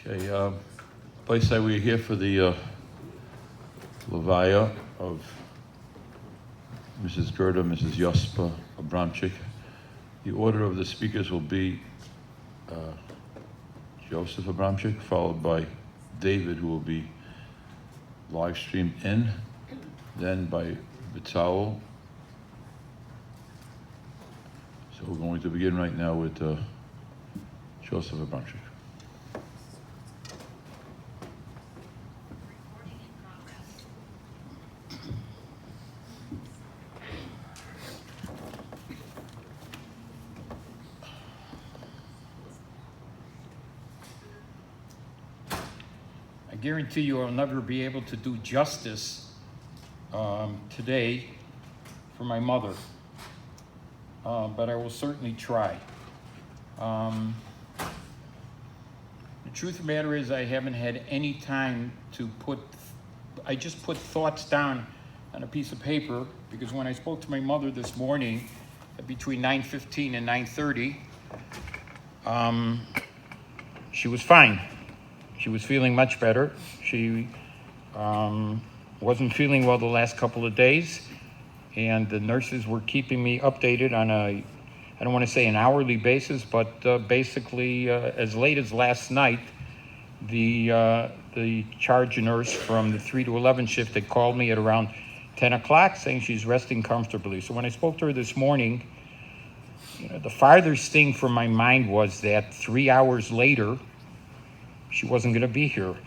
Okay, place that we're here for the Levaya of Mrs. Gerda, Mrs. Abramchik. The order of the speakers will be Joseph Abramchik, followed by David, who will be live streamed in, then by Vital. So we're going to begin right now with Joseph Abramchik. I guarantee you I'll never be able to do justice today for my mother, but I will certainly try. The truth of the matter is I haven't had any time to I just put thoughts down on a piece of paper, because when I spoke to my mother this morning between 9:15 and 9:30, she was fine. She was feeling much better. She wasn't feeling well the last couple of days, and the nurses were keeping me updated on I don't want to say an hourly basis, but basically as late as last night, the charge nurse from the 3 to 11 shift had called me at around 10 o'clock saying she's resting comfortably. So when I spoke to her this morning, the farthest thing from my mind was that 3 hours later, she wasn't going to be here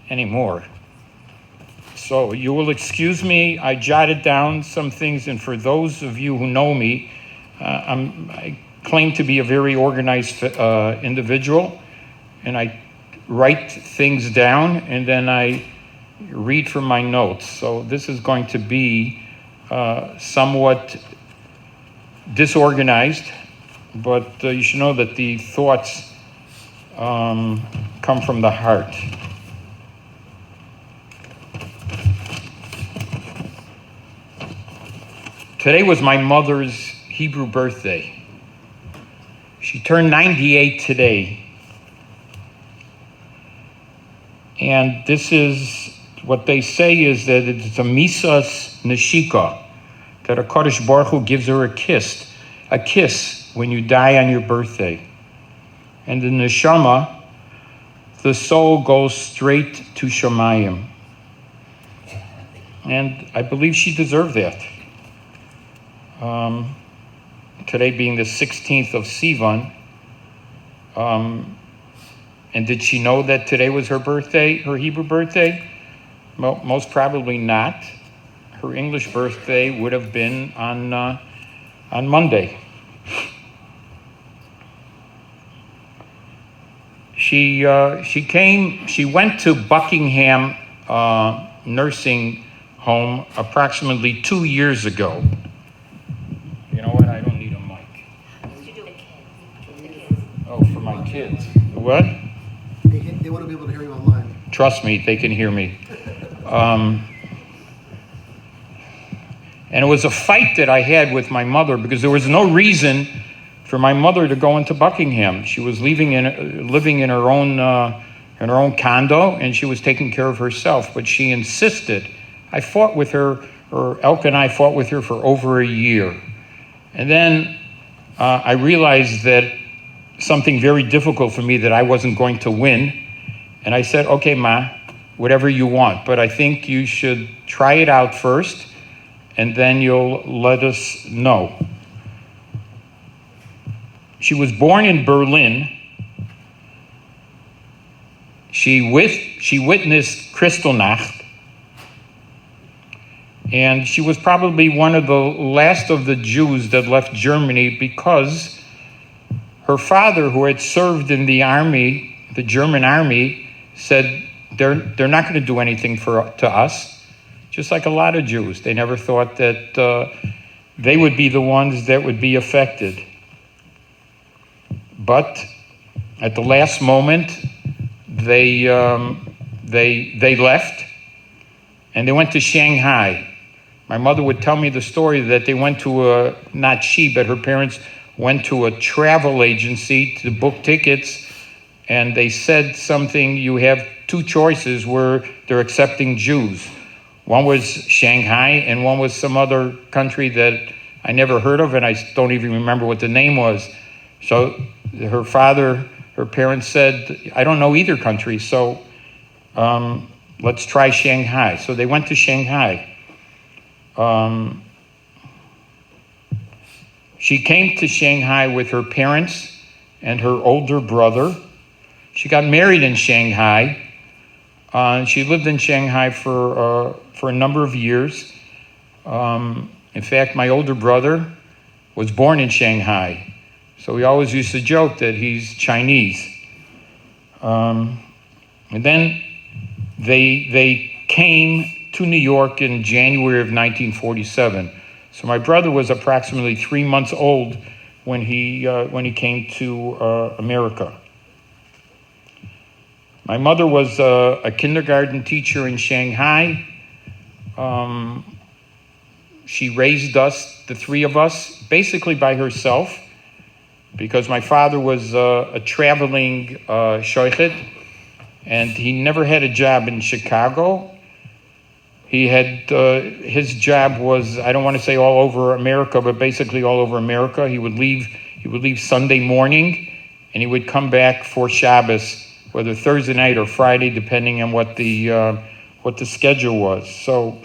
anymore. So you will excuse me, I jotted down some things, and for those of you who know me, I claim to be a very organized individual, and I write things down, and then I read from my notes. So this is going to be somewhat disorganized, but you should know that the thoughts come from the heart. Today was my mother's Hebrew birthday. She turned 98 today. And this is what they say is that it's a misas neshika, that a Kodesh Baruch Hu gives her a kiss when you die on your birthday. And the neshama, the soul goes straight to Shamayim. And I believe she deserved that. Today being the 16th of Sivan. And did she know that today was her birthday, her Hebrew birthday? Well, most probably not. Her English birthday would have been on Monday. She went to Buckingham nursing home approximately 2 years ago. You know what? I don't need a mic. Oh, for my kids. What? They want to be able to hear you online. Trust me, they can hear me. And it was a fight that I had with my mother, because there was no reason for my mother to go into Buckingham. She was living in her own condo, and she was taking care of herself. But she insisted. I fought with her, or Elke and I fought with her for over a year. And then I realized that something very difficult for me, that I wasn't going to win. And I said, okay, Ma, whatever you want, but I think you should try it out first, and then you'll let us know. She was born in Berlin. She witnessed Kristallnacht, and she was probably one of the last of the Jews that left Germany, because her father, who had served in the army, the German army, said they're not going to do anything to us, just like a lot of Jews. They never thought that they would be the ones that would be affected. But at the last moment, they left, and they went to Shanghai. My mother would tell me the story that they went to not she, but her parents went to a travel agency to book tickets, and they said something, you have two choices where they're accepting Jews. One was Shanghai, and one was some other country that I never heard of, and I don't even remember what the name was. So her parents said, I don't know either country, so let's try Shanghai. So they went to Shanghai. She came to Shanghai with her parents and her older brother. She got married in Shanghai. She lived in Shanghai for a number of years. In fact, my older brother was born in Shanghai. So we always used to joke that he's Chinese. And then they came to New York in January of 1947. So my brother was approximately 3 months old when he came to America. My mother was a kindergarten teacher in Shanghai. She raised us, the three of us, basically by herself, because my father was a traveling shochet, and he never had a job in Chicago. He had, his job was, I don't want to say all over America, but basically all over America. He would leave Sunday morning, and he would come back for Shabbos, whether Thursday night or Friday, depending on what the schedule was. So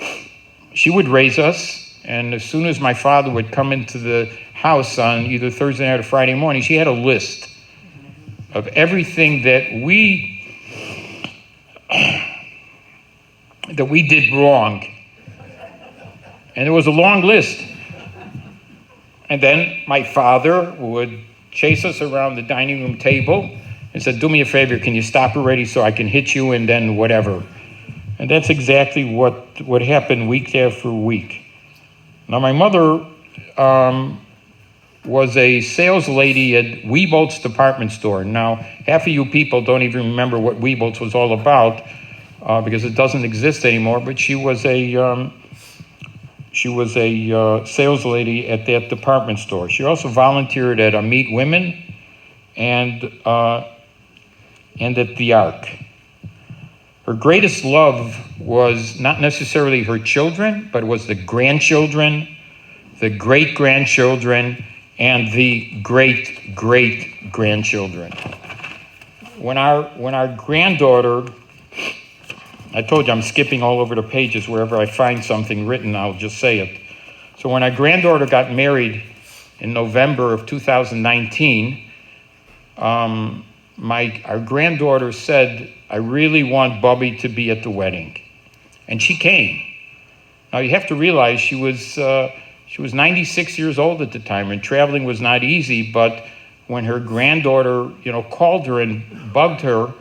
she would raise us, and as soon as my father would come into the house on either Thursday night or Friday morning, she had a list of everything that we did wrong. And it was a long list. And then my father would chase us around the dining room table and said, do me a favor, can you stop already so I can hit you and then whatever. And that's exactly what happened week after week. Now my mother was a sales lady at Wieboldt's department store. Now half of you people don't even remember what Wieboldt's was all about because it doesn't exist anymore, but she was a sales lady at that department store. She also volunteered at Meet Women and at the Ark. Her greatest love was not necessarily her children, but it was the grandchildren, the great-grandchildren, and the great-great-grandchildren. When our granddaughter, I told you I'm skipping all over the pages. Wherever I find something written, I'll just say it. So when our granddaughter got married in November of 2019, our granddaughter said, I really want Bubby to be at the wedding. And she came. Now you have to realize she was 96 years old at the time, and traveling was not easy, but when her granddaughter, called her and bugged her,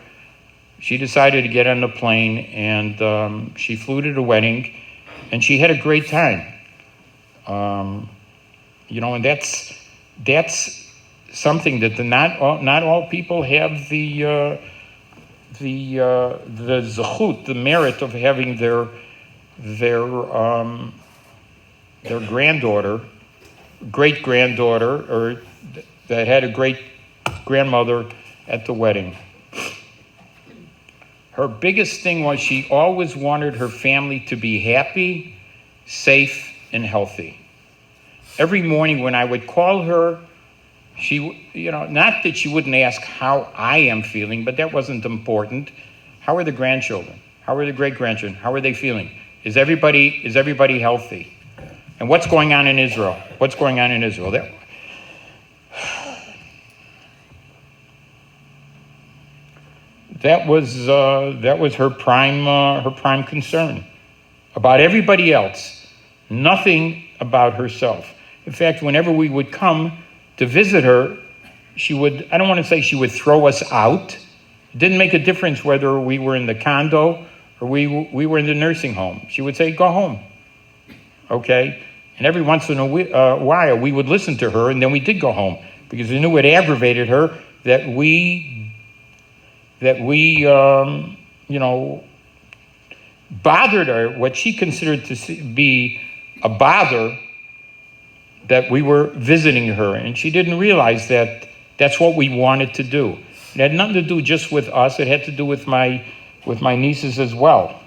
she decided to get on the plane, and she flew to the wedding, and she had a great time. And that's something that not all people have the zechut, the merit of having their granddaughter, great-granddaughter, or that had a great-grandmother at the wedding. Her biggest thing was she always wanted her family to be happy, safe, and healthy. Every morning when I would call her, she, not that she wouldn't ask how I am feeling, but that wasn't important. How are the grandchildren? How are the great-grandchildren? How are they feeling? Is everybody healthy? And what's going on in Israel? What's going on in Israel? That was her prime concern. About everybody else, nothing about herself. In fact, whenever we would come to visit her, she would, I don't want to say she would throw us out. It didn't make a difference whether we were in the condo or we were in the nursing home. She would say, go home. Okay? And every once in a while, we would listen to her, and then we did go home because we knew it aggravated her that we bothered her, what she considered to be a bother, that we were visiting her. And she didn't realize that that's what we wanted to do. It had nothing to do just with us. It had to do with my nieces as well.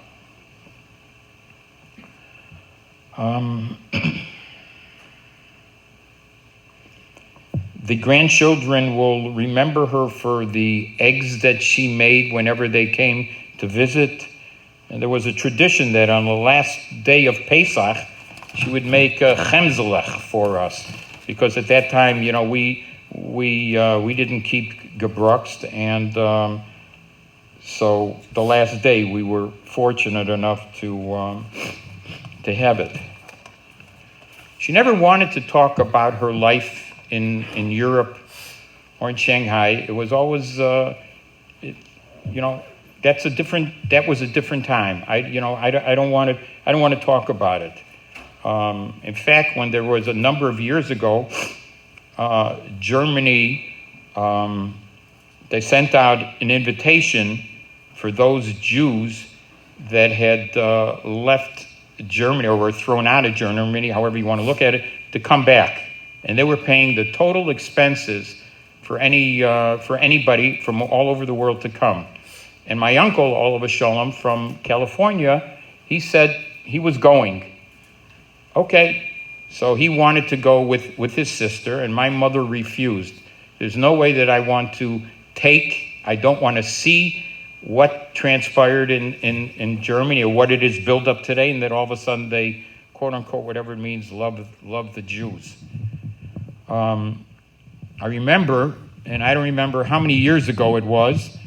The grandchildren will remember her for the eggs that she made whenever they came to visit. And there was a tradition that on the last day of Pesach, she would make a chemzelech for us, because at that time, we didn't keep gebrukst, and so the last day we were fortunate enough to have it. She never wanted to talk about her life in Europe or in Shanghai. It was always, that was a different time. I don't want to talk about it. In fact, when there was a number of years ago, Germany, they sent out an invitation for those Jews that had left Germany or were thrown out of Germany, however you want to look at it, to come back. And they were paying the total expenses for anybody from all over the world to come. And my uncle, Oliver Sholem from California, he said he was going. Okay, so he wanted to go with his sister, and my mother refused. There's no way that I want to I don't want to see what transpired in Germany or what it is built up today, and that all of a sudden they, quote unquote, whatever it means, love the Jews. I remember, and I don't remember how many years ago it was,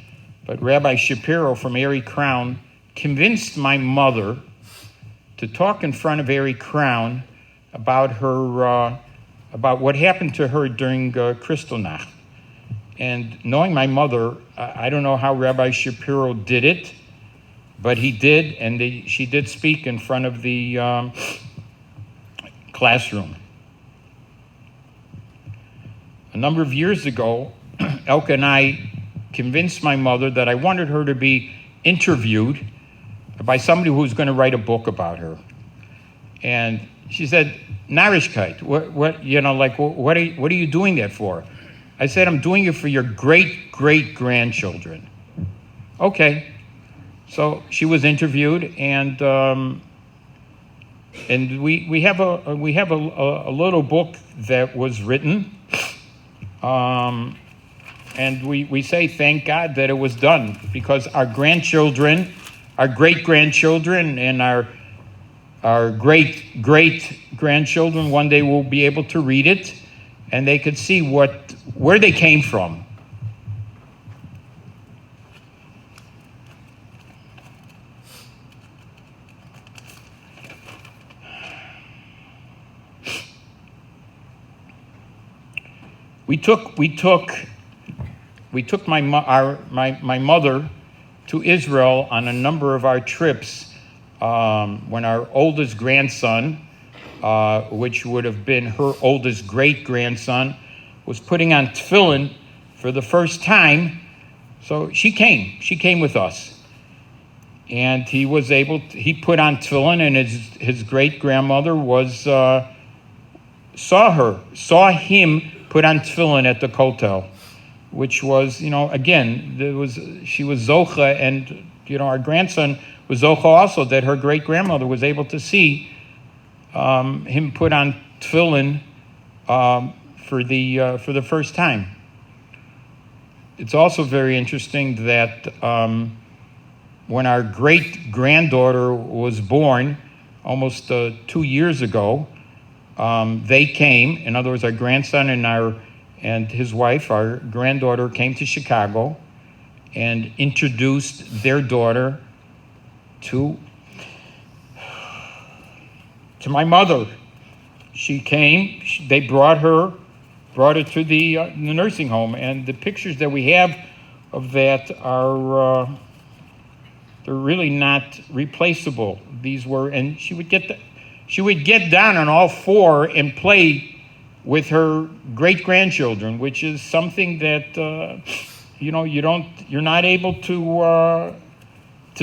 but Rabbi Shapiro from Erie Crown convinced my mother to talk in front of Erie Crown about about what happened to her during Kristallnacht. And knowing my mother, I don't know how Rabbi Shapiro did it, but he did, and she did speak in front of the classroom. A number of years ago, Elke and I convinced my mother that I wanted her to be interviewed by somebody who was going to write a book about her. And she said, Narishkeit, what are you doing that for? I said, I'm doing it for your great-great-grandchildren. Okay. So she was interviewed, and we have a little book that was written. And we say, thank God that it was done, because our grandchildren, our great-grandchildren, and our great-great-grandchildren one day will be able to read it, and they could see where they came from. We took my mother to Israel on a number of our trips when our oldest grandson, which would have been her oldest great-grandson, was putting on tefillin for the first time. So she came with us. And he put on tefillin, and his great-grandmother saw him put on tefillin at the kotel, which was, again, she was zocha, and, our grandson was zocha also, that her great-grandmother was able to see him put on tefillin for the first time. It's also very interesting that when our great-granddaughter was born, almost 2 years ago, they came. In other words, our grandson and his wife, our granddaughter, came to Chicago and introduced their daughter to my mother. She came. They brought her to the nursing home, and the pictures that we have of that are they're really not replaceable. These were, and she would get down on all four and play with her great-grandchildren, which is something that you're not able to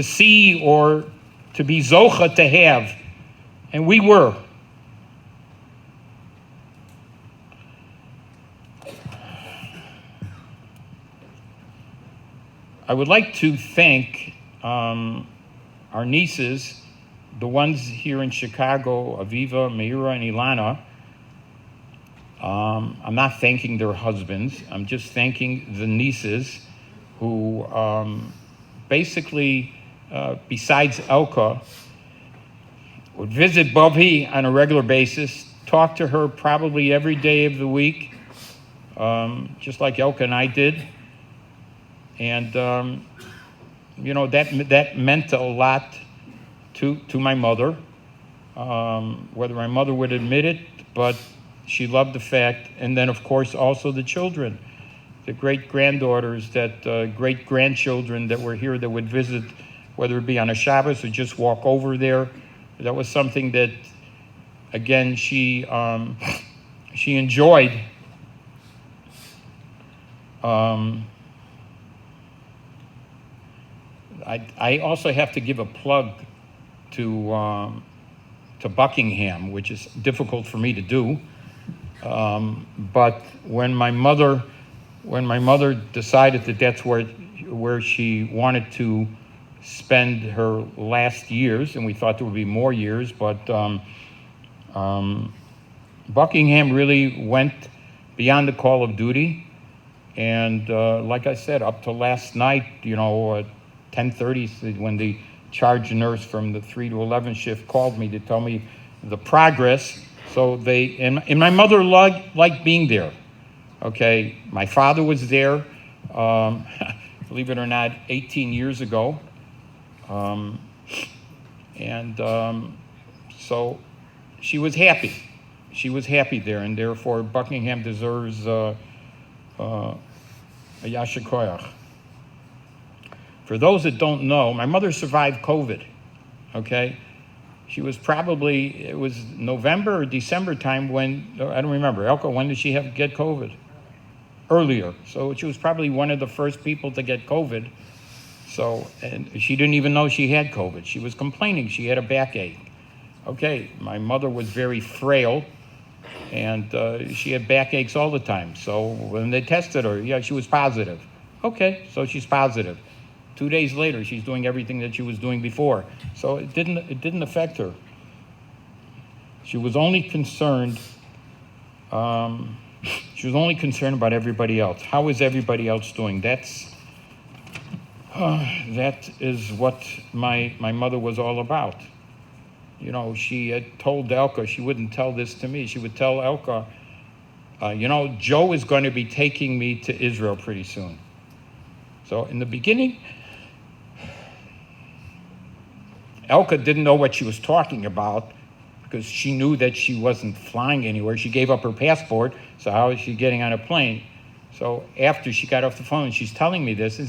see or to be zocha to have, and we were. I would like to thank our nieces, the ones here in Chicago, Aviva, Meira, and Ilana. I'm not thanking their husbands. I'm just thanking the nieces who basically, besides Elka, would visit Bobby on a regular basis, talk to her probably every day of the week, just like Elka and I did. And, that meant a lot to my mother, whether my mother would admit it, but she loved the fact. And then, of course, also the children, the great-granddaughters, great-grandchildren that were here that would visit, whether it be on a Shabbos or just walk over there. That was something that, again, she enjoyed. I also have to give a plug to Buckingham, which is difficult for me to do. But when my mother decided that that's where she wanted to spend her last years, and we thought there would be more years, but Buckingham really went beyond the call of duty. And like I said, up to last night, 10:30, when the charge nurse from the 3 to 11 shift called me to tell me the progress. So and my mother liked being there. Okay, my father was there, believe it or not, 18 years ago. So she was happy. She was happy there, and therefore Buckingham deserves a yasher koyach. For those that don't know, my mother survived COVID, okay? It was November or December time when, I don't remember. Elka, when did she get COVID? Earlier. So she was probably one of the first people to get COVID. So, and she didn't even know she had COVID. She was complaining she had a backache. Okay, my mother was very frail, and she had backaches all the time. So when they tested her, yeah, she was positive. Okay, so she's positive. 2 days later, she's doing everything that she was doing before. So it didn't affect her. She was only concerned. She was only concerned about everybody else. How is everybody else doing? That is what my mother was all about. She had told Elka, she wouldn't tell this to me. She would tell Elka, Joe is going to be taking me to Israel pretty soon. So in the beginning, Elka didn't know what she was talking about because she knew that she wasn't flying anywhere. She gave up her passport, so how is she getting on a plane? So after she got off the phone, she's telling me this.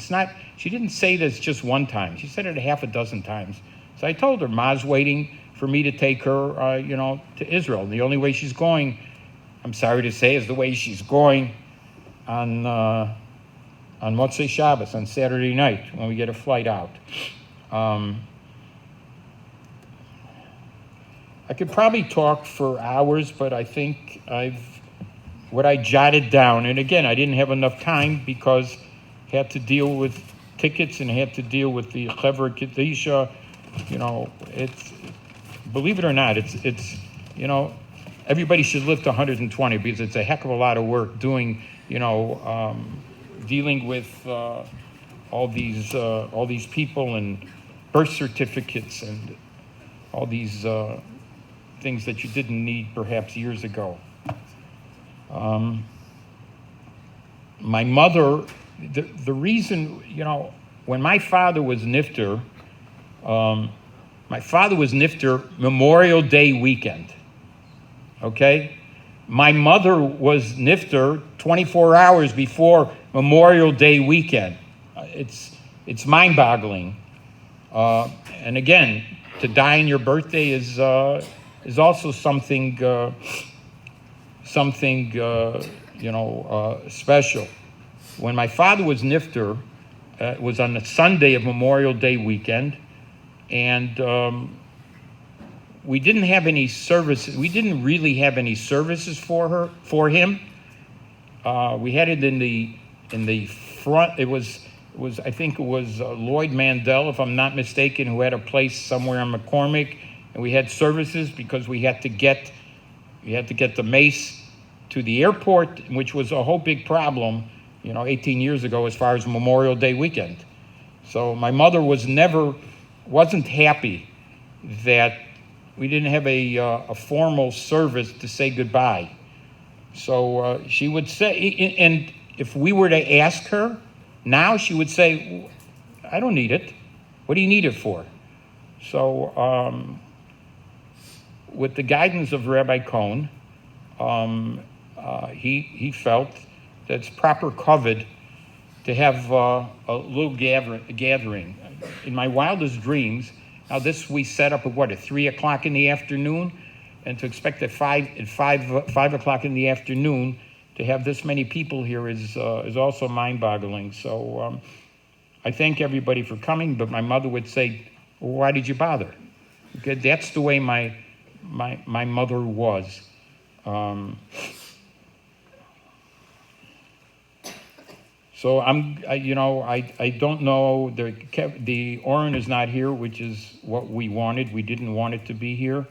She didn't say this just one time. She said it a half a dozen times. So I told her, Ma's waiting for me to take her, to Israel. And the only way she's going, I'm sorry to say, is the way she's going on Motzei Shabbos, on Saturday night, when we get a flight out. I could probably talk for hours, but I think what I jotted down, and again, I didn't have enough time because I had to deal with tickets and I had to deal with the Chevra Kedisha. Believe it or not, it's everybody should live to 120 because it's a heck of a lot of work doing, dealing with all these people and birth certificates and all these things that you didn't need perhaps years ago. My mother, the reason, when my father was nifter, Memorial Day weekend, okay? My mother was nifter 24 hours before Memorial Day weekend. It's mind-boggling. And again, to die on your birthday is also something special. When my father was nifter, it was on the Sunday of Memorial Day weekend, and we didn't have any services. We didn't really have any services for him. We had it in the front. It was I think it was Lloyd Mandel, if I'm not mistaken, who had a place somewhere on McCormick, and we had services because we had to get the mace to the airport, which was a whole big problem, 18 years ago as far as Memorial Day weekend. So my mother wasn't happy that we didn't have a formal service to say goodbye. So she would say, and if we were to ask her now, she would say, I don't need it. What do you need it for? So with the guidance of Rabbi Cohn, he felt that it's proper kavod to have a little gathering. In my wildest dreams, now this we set up at 3 o'clock in the afternoon, and to expect at 5 o'clock in the afternoon to have this many people here is also mind-boggling. So I thank everybody for coming, but my mother would say, well, why did you bother? Because that's the way my mother was. So I don't know, the Oren is not here, which is what we wanted. We didn't want it to be here.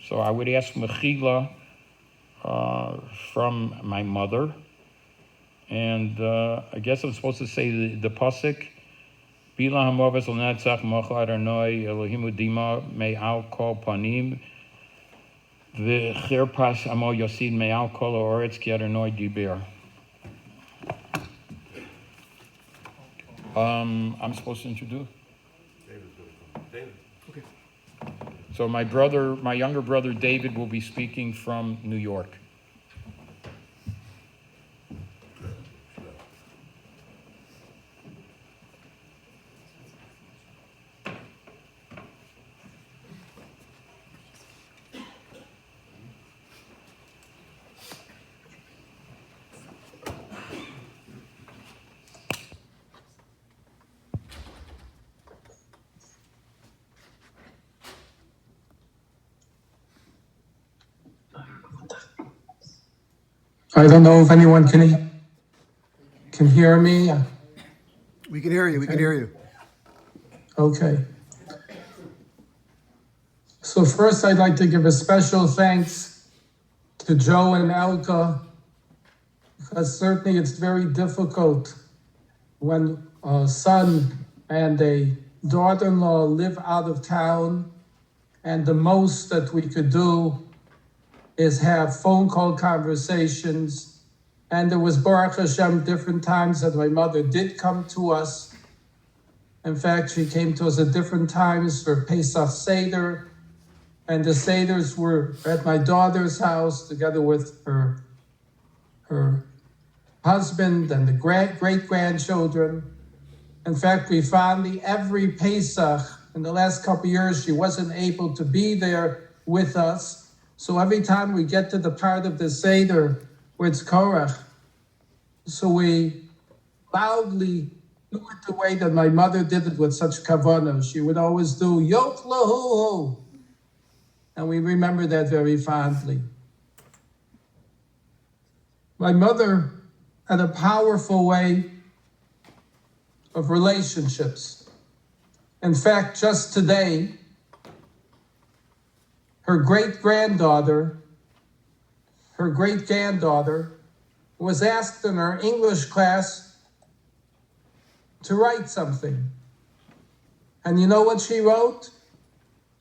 So I would ask Mechila from my mother. And I guess I'm supposed to say the pasuk. Bila hamovas l'netzach mocha Adonai Elohimu dima me'al kol panim v'chirpas amo yosid me'al kol ha'oretz ki Adonai diber. I'm supposed to introduce? David. Okay. So my younger brother David will be speaking from New York. I don't know if anyone can hear me. We can hear you. We can hear you. Okay. So first, I'd like to give a special thanks to Joe and Elka, because certainly it's very difficult when a son and a daughter-in-law live out of town, and the most that we could do is have phone call conversations. And there was, Baruch Hashem, different times that my mother did come to us. In fact, she came to us at different times for Pesach Seder, and the Seders were at my daughter's house together with her husband and the great-grandchildren. In fact, we found every Pesach in the last couple of years, she wasn't able to be there with us. So every time we get to the part of the Seder where it's Korach, so we loudly do it the way that my mother did it with such kavanah. She would always do Yot Lahu, and we remember that very fondly. My mother had a powerful way of relationships. In fact, just today, her great-granddaughter was asked in her English class to write something. And you know what she wrote?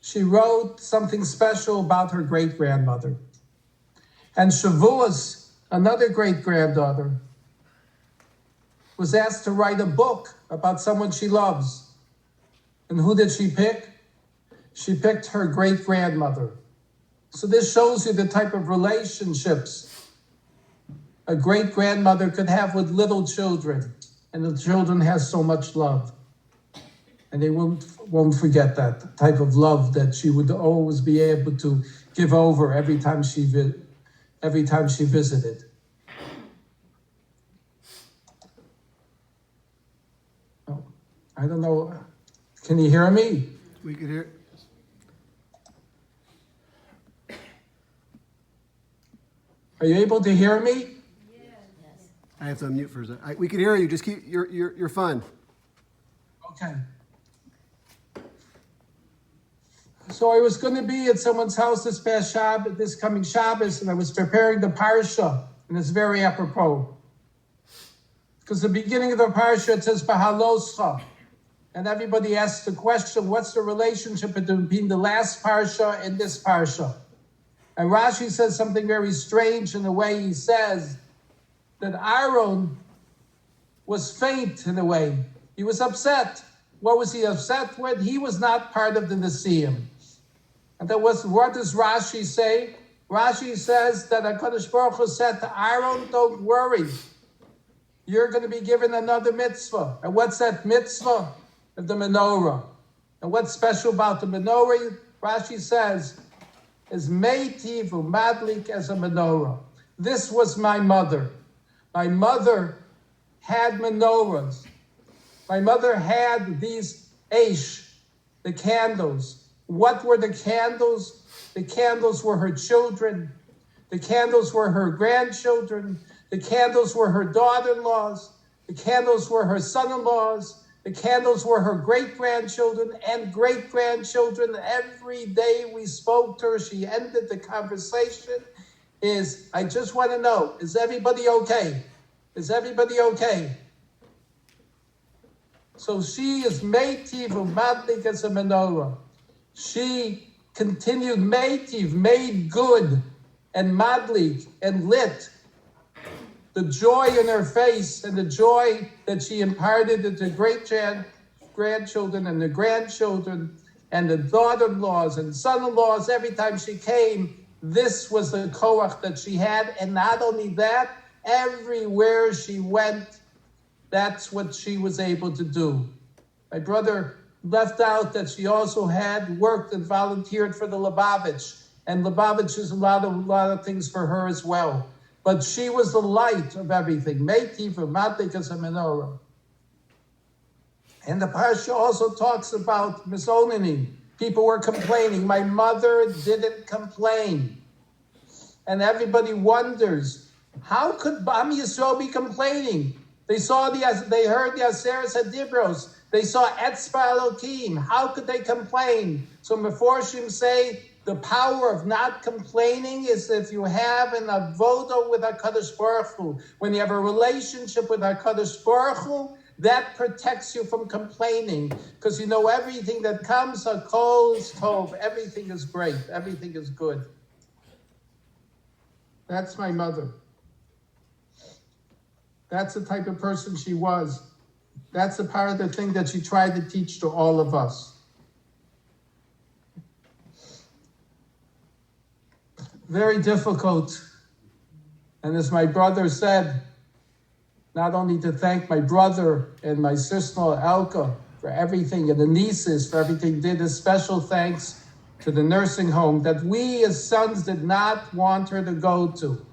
She wrote something special about her great-grandmother. And Shavuos, another great-granddaughter, was asked to write a book about someone she loves. And who did she pick? She picked her great-grandmother. So this shows you the type of relationships a great-grandmother could have with little children. And the children has so much love. And they won't forget that, the type of love that she would always be able to give over every time she visited. Oh, I don't know. Can you hear me? We can hear. Are you able to hear me? I have to unmute for a second. We can hear you. Just keep. You're fine. Okay. So I was going to be at someone's house this past Shabbos, this coming Shabbos, and I was preparing the parsha, and it's very apropos. Because the beginning of the parsha, it says, Bahaloscha. And everybody asks the question, what's the relationship between the last parsha and this parsha? And Rashi says something very strange in the way he says that Aaron was faint in a way. He was upset. What was he upset with? He was not part of the Nesiim. And that was, what does Rashi say? Rashi says that HaKadosh Baruch Hu said to Aaron, don't worry. You're going to be given another mitzvah. And what's that mitzvah? Of the menorah. And what's special about the menorah? Rashi says, is meitiv umadlik as a menorah. This was my mother. My mother had menorahs. My mother had these eish, the candles. What were the candles? The candles were her children. The candles were her grandchildren. The candles were her daughter-in-laws. The candles were her son-in-laws. The candles were her great-grandchildren and great-grandchildren. Every day we spoke to her, she ended the conversation is, I just want to know, is everybody okay? Is everybody okay? So she is meitiv umadlik as a menorah. She continued meitiv, made good, and madlik, and lit. The joy in her face and the joy that she imparted to the great-grandchildren and the grandchildren and the daughter-in-laws and son-in-laws, every time she came, this was the koach that she had. And not only that, everywhere she went, that's what she was able to do. My brother left out that she also had worked and volunteered for the Lubavitch. And Lubavitch is a lot of things for her as well. But she was the light of everything. Meitiv umadlik as a menorah. And the parsha also talks about misonenim. People were complaining. My mother didn't complain. And everybody wonders, how could Am Yisrael be complaining? They heard the Aseret Hadibros. They saw Etzba Elokim. How could they complain? So Meforshim say the power of not complaining is if you have an avoda with HaKadosh Baruch Hu. When you have a relationship with HaKadosh Baruch Hu, that protects you from complaining. Because you know everything that comes, HaKol is tov. Everything is great. Everything is good. That's my mother. That's the type of person she was. That's the part of the thing that she tried to teach to all of us. Very difficult. And as my brother said, not only to thank my brother and my sister-in-law Elka for everything, and the nieces for everything, did a special thanks to the nursing home that we as sons did not want her to go to.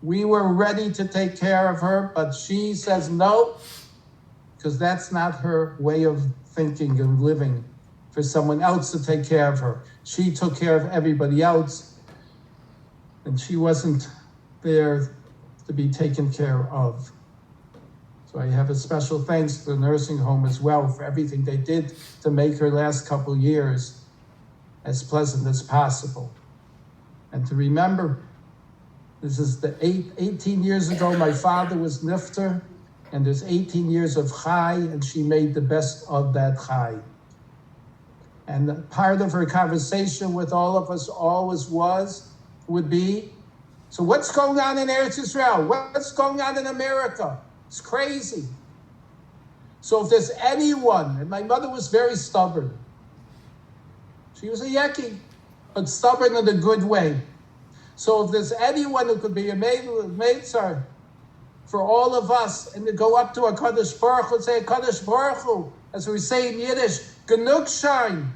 We were ready to take care of her, but she says no, because that's not her way of thinking and living, for someone else to take care of her. She took care of everybody else, and she wasn't there to be taken care of. So I have a special thanks to the nursing home as well for everything they did to make her last couple years as pleasant as possible. And to remember, this is the 18 years ago, my father was nifter, and there's 18 years of chai, and she made the best of that chai. And part of her conversation with all of us always would be, so what's going on in Eretz Yisrael? What's going on in America? It's crazy. So if there's anyone, and my mother was very stubborn. She was a yeki, but stubborn in a good way. So if there's anyone who could be a meitzar for all of us, and to go up to a Kadosh Baruch Hu and say, Kadosh Baruch Hu, as we say in Yiddish, Genug Shain.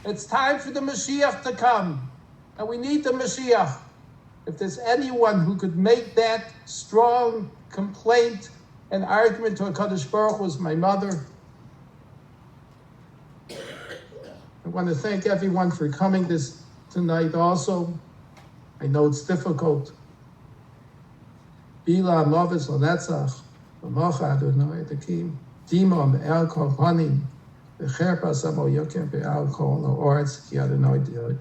It's time for the Mashiach to come, and we need the Mashiach. If there's anyone who could make that strong complaint and argument to a Kadosh Baruch Hu, was my mother. I want to thank everyone for coming tonight also. I know it's difficult. Bila Mavis Lanetzach, B'mocha Adonai Tekim. Dimo be'al kol panim, v'cherpa samo yokem be'al kol ha'oretz, ki Adonai diber.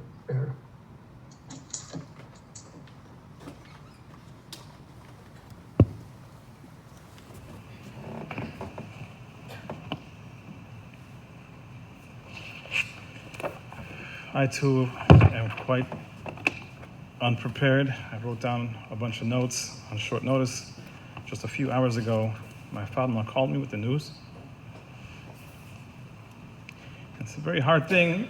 I too am quite unprepared. I wrote down a bunch of notes on short notice. Just a few hours ago, my father-in-law called me with the news. It's a very hard thing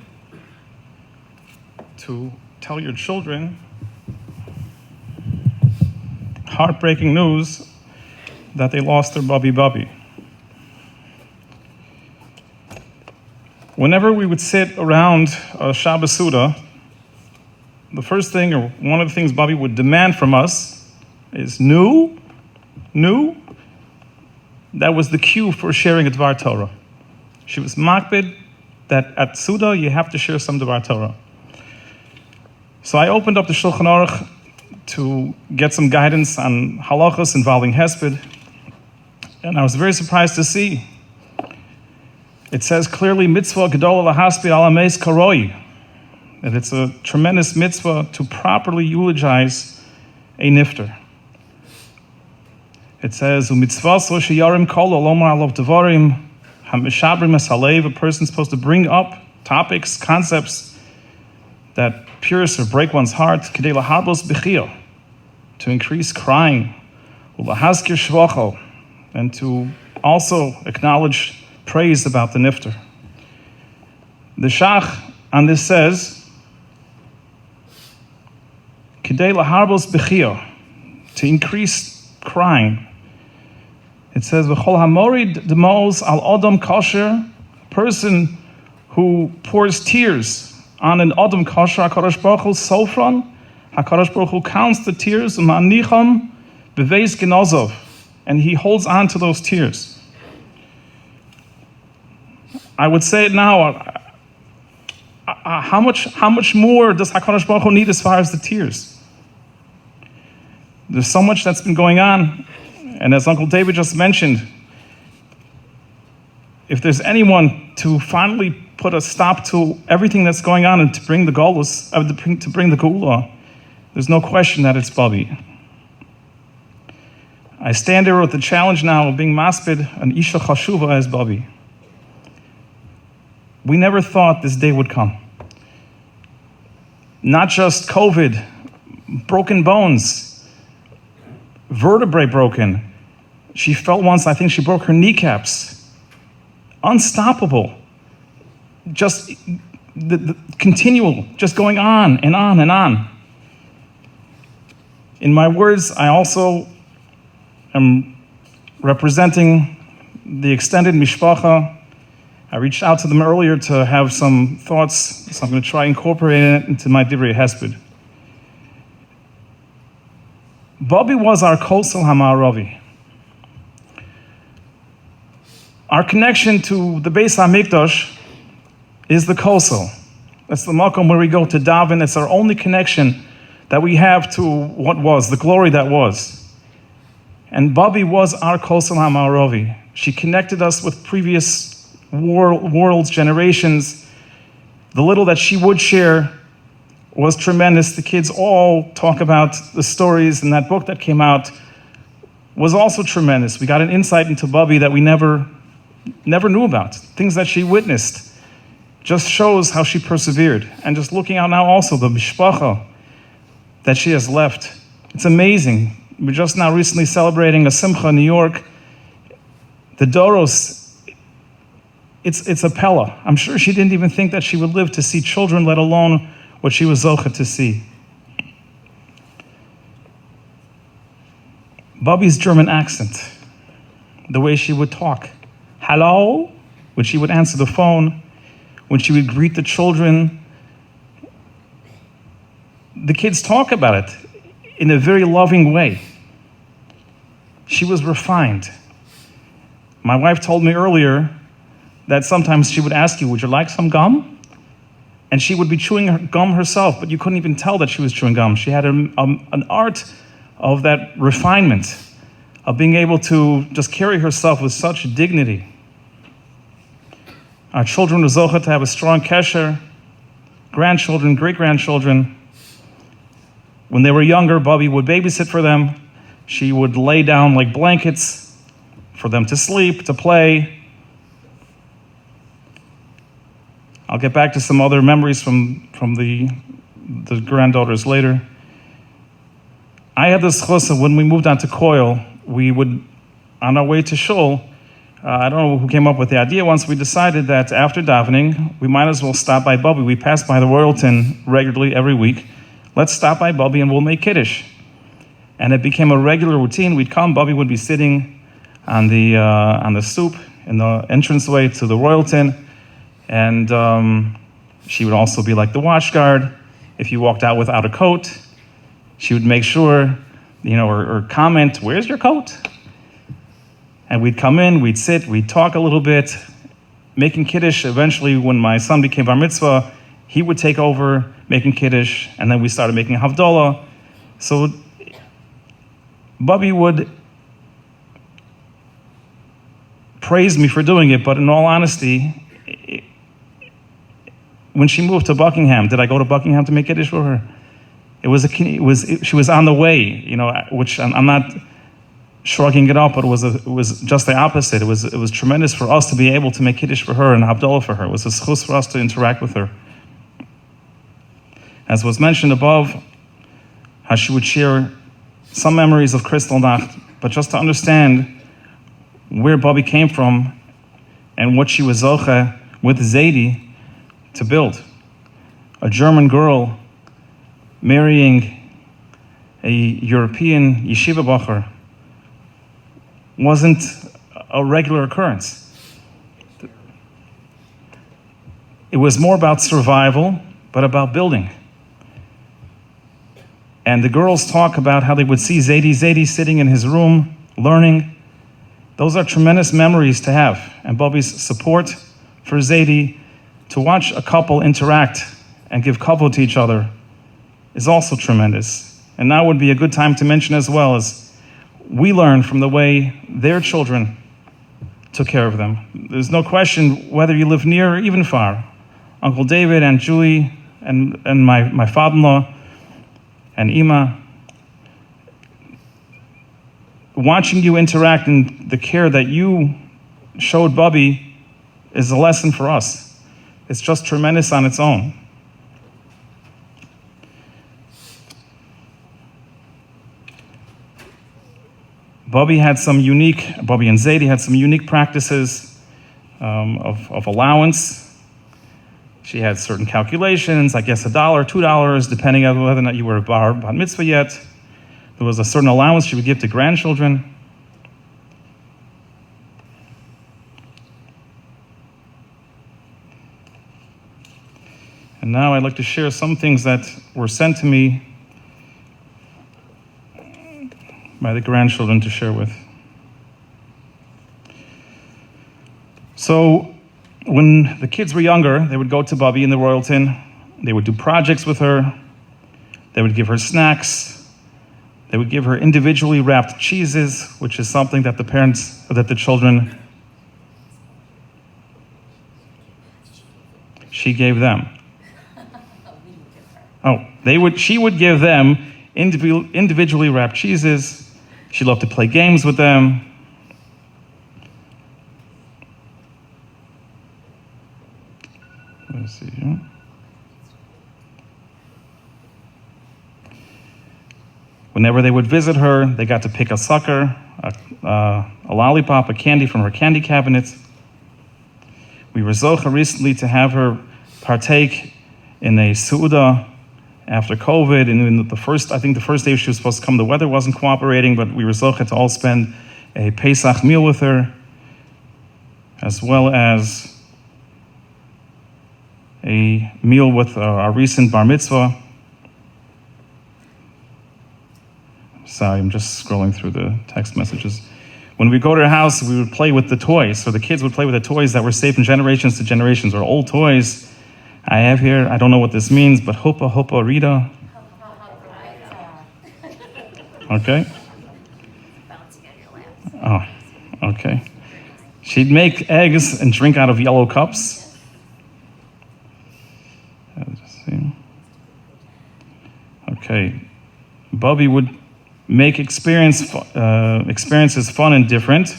to tell your children heartbreaking news that they lost their bubby. Whenever we would sit around a Shabbos Suda, the first thing, or one of the things Bobby would demand from us is new. That was the cue for sharing a Dvar Torah. She was makbid that at Suda you have to share some Dvar Torah. So I opened up the Shulchan Aruch to get some guidance on halachos involving hesped, and I was very surprised to see it says clearly mitzvah gedola lahaspid ala meis karoi, that it's a tremendous mitzvah to properly eulogize a nifter. It says umitzvah so sheyarim kol olomar alov devarim hamishabrim esalev. A person's supposed to bring up topics, concepts that pierce or break one's heart, kedei lahabos bechia, to increase crying, ulahazkir shvacho, and to also acknowledge praise about the nifter. The Shach on this says, Kidei laharbos bechia, to increase crying. It says, V'chol hamorid demos al odom kosher, person who pours tears on an odom kosher, HaKadosh Baruch Hu sofran, HaKadosh Baruch Hu counts the tears, u'ma'anicham beveis genozov, and he holds on to those tears. I would say it now, how much more does HaKadosh Baruch Hu need as far as the tears? There's so much that's been going on, and as Uncle David just mentioned, if there's anyone to finally put a stop to everything that's going on and to bring the Golus, to bring the Geula, there's no question that it's Bobby. I stand there with the challenge now of being maspid an Isha Chashuva as Bobby. We never thought this day would come. Not just COVID, broken bones, vertebrae broken. She fell once, I think she broke her kneecaps. Unstoppable. Just the continual, just going on and on and on. In my words, I also am representing the extended mishpacha. I reached out to them earlier to have some thoughts, so I'm going to try incorporating it into my Divrei Hesped. Bobby was our Kosel HaMa'aravi. Our connection to the Beis HaMikdash is the Kosel. That's the makom where we go to daven. It's our only connection that we have to what was, the glory that was. And Bobby was our Kosel HaMa'aravi. She connected us with previous worlds, generations. The little that she would share was tremendous. The kids all talk about the stories, and that book that came out was also tremendous. We got an insight into Bobby that we never knew about. Things that she witnessed. Just shows how she persevered. And just looking out now also, the mishpacha that she has left. It's amazing. We're just now recently celebrating a simcha in New York. The Doros, it's a Pella. I'm sure she didn't even think that she would live to see children, let alone what she was zocha to see. Bobby's German accent, the way she would talk. Hello, when she would answer the phone, when she would greet the children. The kids talk about it in a very loving way. She was refined. My wife told me earlier that sometimes she would ask you, would you like some gum? And she would be chewing her gum herself, but you couldn't even tell that she was chewing gum. She had an art of that refinement, of being able to just carry herself with such dignity. Our children were zocha to have a strong kesher, grandchildren, great-grandchildren. When they were younger, Bubby would babysit for them. She would lay down like blankets for them to sleep, to play. I'll get back to some other memories from the granddaughters later. I had this chusah when we moved on to Koil. We would, on our way to shul, I don't know who came up with the idea. Once we decided that after davening, we might as well stop by Bubby. We passed by the Royalton regularly every week. Let's stop by Bubby and we'll make Kiddush. And it became a regular routine. We'd come, Bubby would be sitting on the stoop in the entranceway to the Royalton. And she would also be like the watch guard. If you walked out without a coat, she would make sure, or comment, "Where's your coat?" And we'd come in, we'd sit, we'd talk a little bit, making Kiddush. Eventually, when my son became bar mitzvah, he would take over making Kiddush, and then we started making Havdalah. So Bubby would praise me for doing it, but in all honesty, when she moved to Buckingham, did I go to Buckingham to make Kiddush for her? She was on the way, which I'm not shrugging it up, but it was just the opposite. It was tremendous for us to be able to make Kiddush for her and Havdalah for her. It was a schus for us to interact with her. As was mentioned above, how she would share some memories of Kristallnacht, but just to understand where Bubby came from and what she was zoche with Zadie to build. A German girl marrying a European yeshiva bacher wasn't a regular occurrence. It was more about survival, but about building. And the girls talk about how they would see Zadie sitting in his room, learning. Those are tremendous memories to have. And Bubby's support for Zadie, to watch a couple interact and give kavod to each other, is also tremendous. And now would be a good time to mention as well as we learn from the way their children took care of them. There's no question whether you live near or even far. Uncle David and Julie and my father-in-law and Ima, watching you interact and the care that you showed Bubby is a lesson for us. It's just tremendous on its own. Bubby and Zadie had some unique practices of allowance. She had certain calculations, I guess $1, $2, depending on whether or not you were a bar mitzvah yet. There was a certain allowance she would give to grandchildren. And now I'd like to share some things that were sent to me by the grandchildren to share with. So when the kids were younger, they would go to Bubby in the Royalton. They would do projects with her. They would give her snacks. They would give her individually wrapped cheeses, which is something that the children, she gave them. She would give them individually wrapped cheeses. She loved to play games with them. Let's see here. Whenever they would visit her, they got to pick a sucker, a lollipop, a candy from her candy cabinet. We were zocha recently to have her partake in a Su'udah after COVID, and in the first day she was supposed to come, the weather wasn't cooperating, but we were zocha to all spend a Pesach meal with her, as well as a meal with our recent bar mitzvah. Sorry, I'm just scrolling through the text messages. When we go to her house, we would play with the toys. So the kids would play with the toys that were saved from generations to generations, or old toys. I have here, I don't know what this means, but Hopa Rita. Okay. Oh, okay. She'd make eggs and drink out of yellow cups. Just see. Okay. Bubby would make experiences fun and different.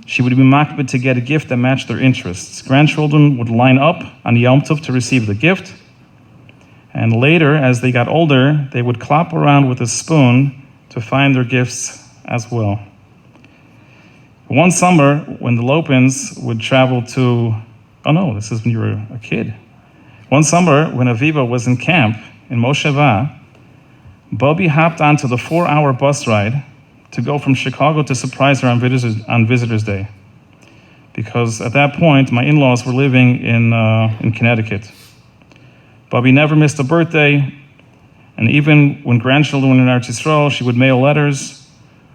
She would be makbid to get a gift that matched their interests. Grandchildren would line up on Yom Tov to receive the gift. And later, as they got older, they would clop around with a spoon to find their gifts as well. One summer, when the Lopins would travel to, oh no, this is when you were a kid. One summer, when Aviva was in camp in Mosheva, Bubby hopped onto the 4-hour bus ride to go from Chicago to surprise her on Visitor's Day. Because at that point, my in-laws were living in Connecticut. Bubby never missed a birthday, and even when grandchildren were in Eretz Yisrael, she would mail letters,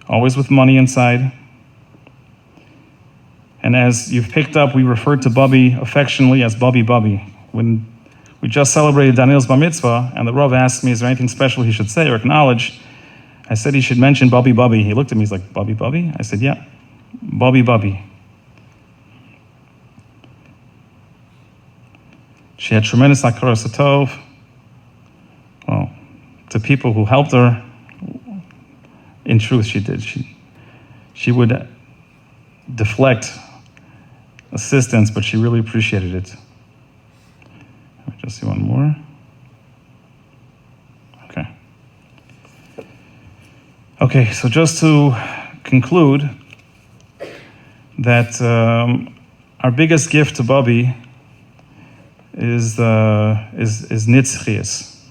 always with money inside. And as you've picked up, we refer to Bubby affectionately as Bubby Bubby. When we just celebrated Daniel's bar mitzvah, and the Rav asked me, is there anything special he should say or acknowledge? I said he should mention Bubby Bubby. He looked at me, he's like, Bubby Bubby? I said, yeah, Bubby Bubby. She had tremendous hakaras hatov. Well, to people who helped her, in truth, she did. She would deflect assistance, but she really appreciated it. Let me just see one more. Okay, so just to conclude, that our biggest gift to Bubby is nitzchias,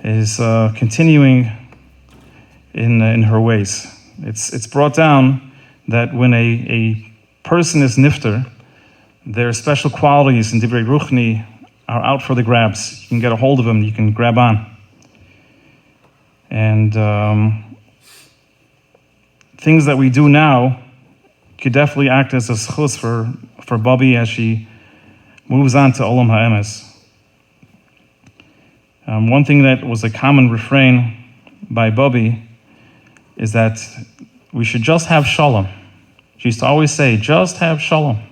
is continuing in her ways. It's brought down that when a person is nifter, their special qualities in Divrei Ruchni are out for the grabs. You can get a hold of them, you can grab on. And things that we do now could definitely act as a schus for Bubby as she moves on to Olam HaEmes. One thing that was a common refrain by Bubby is that we should just have shalom. She used to always say, just have shalom.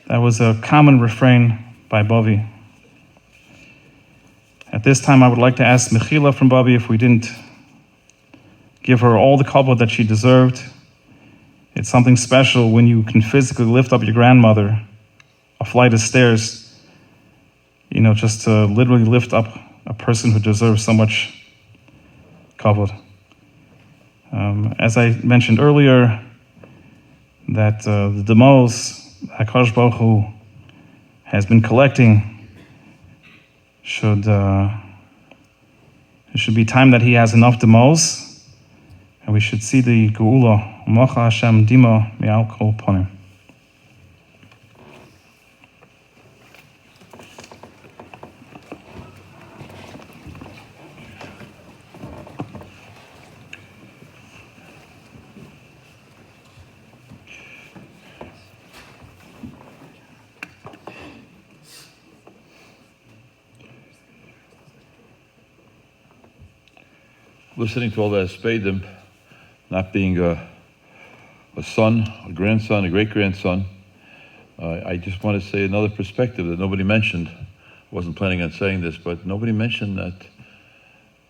That was a common refrain by Bubby. At this time, I would like to ask Mechila from Bubby if we didn't give her all the kavod that she deserved. It's something special when you can physically lift up your grandmother a flight of stairs, just to literally lift up a person who deserves so much kavod. As I mentioned earlier, that the demos HaKadosh Baruch Hu has been collecting it should be time that he has enough demos, and we should see the Geula, Mocha Hashem Dima Me'al Kol Ponim. Listening to all that Spadim, not being a son, a grandson, a great-grandson, I just want to say another perspective that nobody mentioned. I wasn't planning on saying this, but nobody mentioned that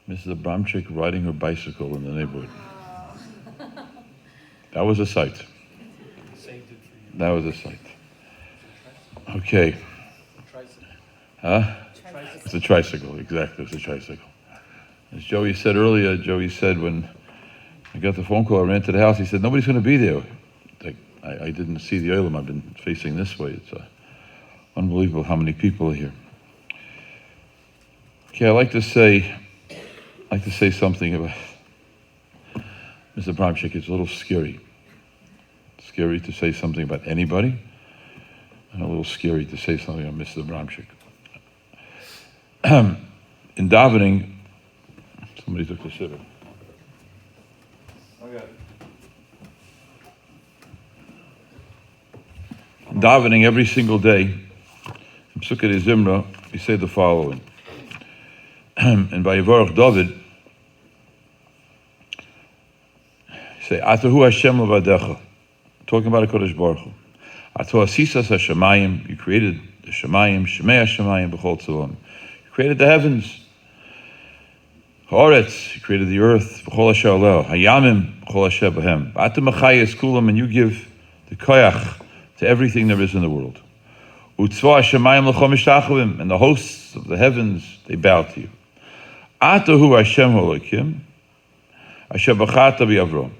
Mrs. Abramchik riding her bicycle in the neighborhood. That was a sight. That was a sight. Okay. Huh? It's a tricycle, exactly, it's a tricycle. As Joey said earlier, when I got the phone call, I ran to the house, he said, nobody's going to be there. I didn't see the oilam, I've been facing this way. It's unbelievable how many people are here. Okay, I like to say something about Mr. Abramchik. It's a little scary. Scary to say something about anybody, and a little scary to say something about Mr. Abramchik. In davening, somebody took the siddur. In davening every single day, in Psukkah Zimra, we say the following. And by Yivarach David, say, Atahu Hashem levadecha. talking about HaKadosh Baruch Hu. Ato asisas hashamayim, you created the shamayim, shemei hashamayim, b'chol tzulam. You created the heavens. Haaretz, you created the earth, b'chol asher aleh, hayamim, b'chol asher b'hem. Ata machayes kulam, and you give the koyach to everything there is in the world. Utzva hashamayim l'chom mishtachavim, and the hosts of the heavens, they bow to you. Ata hu Hashem Elokim, asher b'chata b'Avram.